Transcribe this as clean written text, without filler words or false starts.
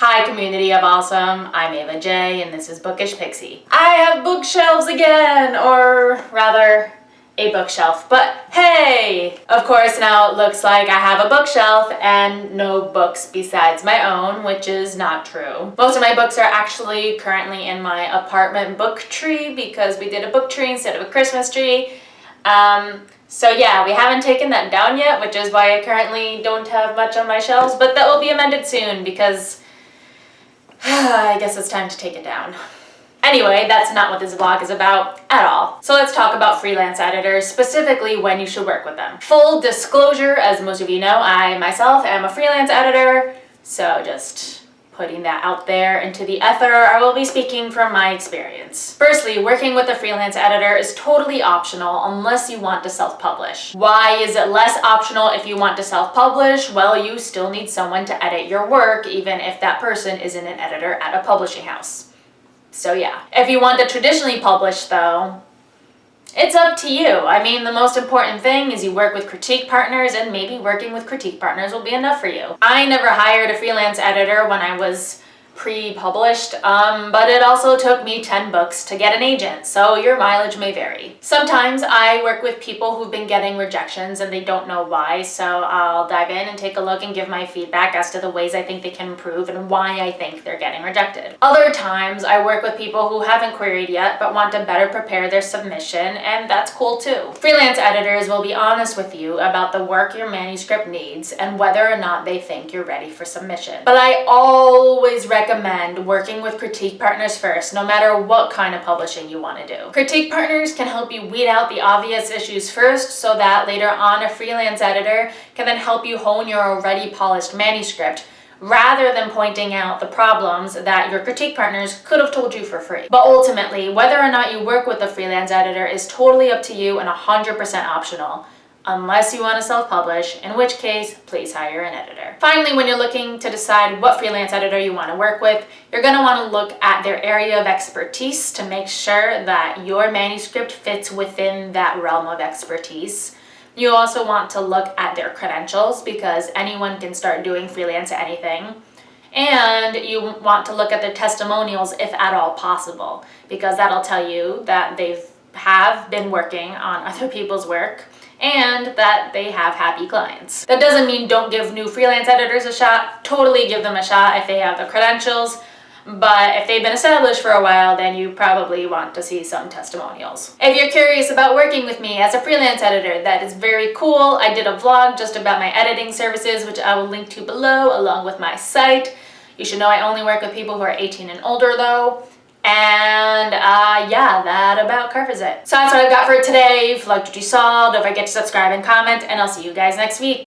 Hi community of awesome, I'm Ava J and this is Bookish Pixie. I have bookshelves again, or rather a bookshelf, but hey! Of course now it looks like I have a bookshelf and no books besides my own, which is not true. Most of my books are actually currently in my apartment book tree because we did a book tree instead of a Christmas tree. So yeah, we haven't taken that down yet, which is why I currently don't have much on my shelves, but that will be amended soon because I guess it's time to take it down. Anyway, that's not what this vlog is about at all. So let's talk about freelance editors, specifically when you should work with them. Full disclosure, as most of you know, I myself am a freelance editor, so just putting that out there into the ether, I will be speaking from my experience. Firstly, working with a freelance editor is totally optional unless you want to self-publish. Why is it less optional if you want to self-publish? Well, you still need someone to edit your work, even if that person isn't an editor at a publishing house. So yeah. If you want to traditionally publish though, it's up to you. I mean, the most important thing is you work with critique partners, and maybe working with critique partners will be enough for you. I never hired a freelance editor when I was pre-published, but it also took me 10 books to get an agent, so your mileage may vary. Sometimes I work with people who've been getting rejections and they don't know why, so I'll dive in and take a look and give my feedback as to the ways I think they can improve and why I think they're getting rejected. Other times I work with people who haven't queried yet but want to better prepare their submission, and that's cool too. Freelance editors will be honest with you about the work your manuscript needs and whether or not they think you're ready for submission. But I always recommend working with critique partners first, no matter what kind of publishing you want to do. Critique partners can help you weed out the obvious issues first, so that later on a freelance editor can then help you hone your already polished manuscript, rather than pointing out the problems that your critique partners could have told you for free. But ultimately, whether or not you work with a freelance editor is totally up to you and 100% optional. Unless you want to self-publish, in which case, please hire an editor. Finally, when you're looking to decide what freelance editor you want to work with, you're going to want to look at their area of expertise to make sure that your manuscript fits within that realm of expertise. You also want to look at their credentials, because anyone can start doing freelance anything. And you want to look at their testimonials if at all possible, because that'll tell you that they have been working on other people's work and that they have happy clients. That doesn't mean don't give new freelance editors a shot. Totally give them a shot if they have the credentials. But if they've been established for a while, then you probably want to see some testimonials. If you're curious about working with me as a freelance editor, that is very cool. I did a vlog just about my editing services, which I will link to below, along with my site. You should know I only work with people who are 18 and older though. And yeah, that about covers it. So that's what I've got for today. If you liked what you saw, don't forget to subscribe and comment, and I'll see you guys next week.